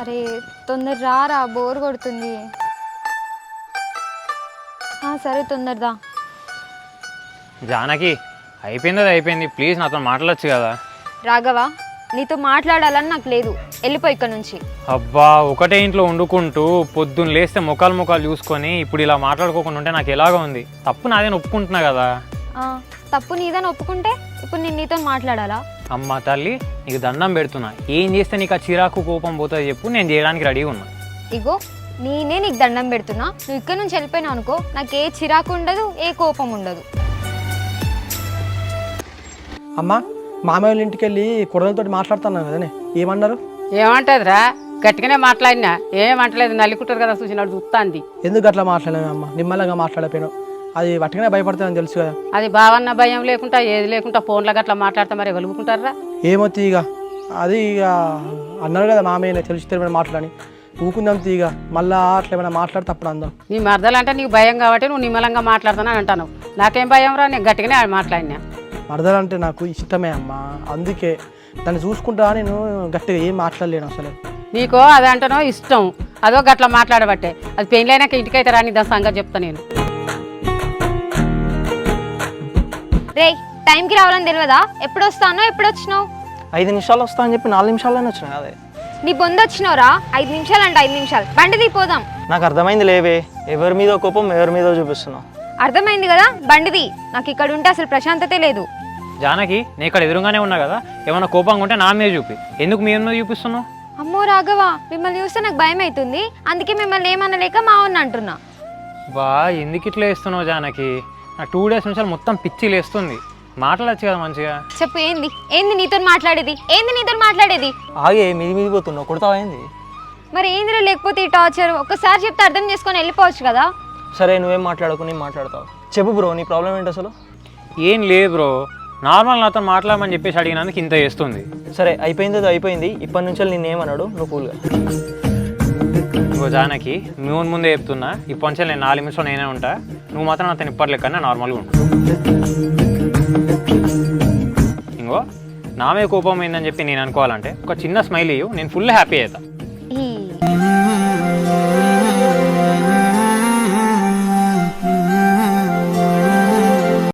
అరే తొందర రారా, బోర్ కొడుతుంది. సరే తొందరదా. జానకి అయిపోయింది, అది అయిపోయింది. ప్లీజ్ నాతో మాట్లాడచ్చు కదా. రాఘవ, నీతో మాట్లాడాలని నాకు లేదు, వెళ్ళిపో ఇక్కడ నుంచి. అబ్బా, ఒకటే ఇంట్లో వండుకుంటూ పొద్దున్న లేస్తే ముఖాలు చూసుకొని ఇప్పుడు ఇలా మాట్లాడుకోకుండా ఉంటే నాకు ఎలాగో ఉంది. తప్పు నాదేని ఒప్పుకుంటున్నా కదా. తప్పు నీదని ఒప్పుకుంటే ఇప్పుడు నేను నీతో మాట్లాడాలా? అమ్మ తల్లి, నీకు దండం పెడుతున్నా. ఏం చేస్తే నీకు ఆ చిరాకు కోపం పోతుంది చెప్పు, నేను చేయడానికి రెడీగా ఉన్నా. ఇగో నేనే నీకు దండం పెడుతున్నా. నువ్వు ఇక్కడ నుంచి వెళ్ళిపోయినావు అనుకో, నాకు ఏ చిరాకు ఉండదు, ఏ కోపం ఉండదు. అమ్మా, మామయ్య వాళ్ళ ఇంటికి వెళ్ళి కొడలతో మాట్లాడుతున్నాను కదనే, ఏమన్నారు? ఏమంటదిరా? గట్టిగానే మాట్లాడినా ఏమంటలేదు. నల్లికుంటారు కదా చూసినాడు చూస్తాంది. ఎందుకు అట్లా మాట్లాడలేము అమ్మ? నిమ్మలంగా మాట్లాడపోయినావు. అది వట్టుగానే భయపడతానని తెలుసు కదా. అది బావన్న భయం లేకుండా ఏది లేకుండా ఫోన్లో గట్లా మాట్లాడితే మరి వెలుగుకుంటారా? ఏమో తీగ, అది ఇక అన్నారు కదా మామయ్య తెలిసి మాట్లాడని, ఊకుందాం తీగ. మళ్ళా అట్లా ఏమైనా మాట్లాడితే అప్పుడు అందాం. నీ మరదలంటే నీకు భయం కాబట్టి నువ్వు నిమ్మలంగా మాట్లాడుతానని అంటాను. నాకేం భయం రా, నేను గట్టిగానే మాట్లాడినా. మరదలంటే నాకు ఇష్టమే అమ్మా, అందుకే దాన్ని చూసుకుంటా నేను గట్టిగా ఏం మాట్లాడలేను అసలు. నీకో అది అంటనో ఇష్టం, అదో గట్లా మాట్లాడబట్టే. అది పెళ్ళైనాక ఇంటికైతే రాని దాని సంగతి చెప్తా నేను. రే, టైంకి రావాలని తెలియదా? ఎప్పుడు వస్తానో ఎప్పుడు వచ్చినావు? 5 నిమిషాలు వస్తా అని చెప్పి 4 నిమిషాల్లోనే వచ్చినా అదే. నీ బొంద వచ్చినావురా? 5 నిమిషాలు అంటే 5 నిమిషాలు. బండి తీపోదాం. నాకు అర్థమైంది లేవే, ఎవరి మీద కోపం ఎవరి మీద చూపిస్తున్నావు. అర్థమైంది కదా, బండిది. నాకు ఇక్కడ ఉంటే అసలు ప్రశాంతతే లేదు. జానకి, నేను ఇక్కడ ఎదురుగానే ఉన్నా కదా, ఏమైనా కోపంగా ఉంటే నా మీద చూపి. ఎందుకు మీ మీద చూపిస్తున్నావు? అమ్మో రాఘవ, మిమ్మల్ని చూస్తే నాకు భయం అవుతుంది. అందుకే మిమ్మల్ని ఏమనలేక మా వాడిని అంటున్నా. బా, ఎందుకు ఇట్లా వేస్తున్నావు జానకి? నా 2 డేస్ నుంచి మొత్తం పిచ్చి లేస్తుంది. మాట్లాడచ్చు కదా మంచిగా. చెప్పు, ఏంది ఏంది నీతో మాట్లాడేది? ఏంది నీతో మాట్లాడేది? ఆగే మీది పోతున్నావు, కొడతావా ఏంది? మరి ఏందిరా లేకపోతే ఈ టార్చర్? ఒక్కసారి చెప్తే అర్థం చేసుకొని వెళ్ళిపోవచ్చు కదా. సరే, నువ్వేం మాట్లాడకు, నేను మాట్లాడతావు. చెప్పు బ్రో, నీ ప్రాబ్లం ఏంటి అసలు? ఏం లేదు బ్రో, నార్మల్ నాతో మాట్లాడమని చెప్పేసి అడిగినందుకు ఇంత చేస్తుంది. సరే, అయిపోయింది అది అయిపోయింది. ఇప్పటి నుంచి నేనేమన్నాడు, నువ్వు కూల్గా. ఇంకో జానకి, నువ్వు ముందే చెప్తున్నా, ఇప్పటి నుంచి నేను 4 నిమిషాలు నేనే ఉంటా. నువ్వు మాత్రం నాతో ఇప్పట్లేకన్నా నార్మల్గా ఉంటా. ఇంకో నా మీద కోపం ఏందని చెప్పి నేను అనుకోవాలంటే ఒక చిన్న స్మైల్ ఇవ్వు, నేను ఫుల్ హ్యాపీ అవుతా.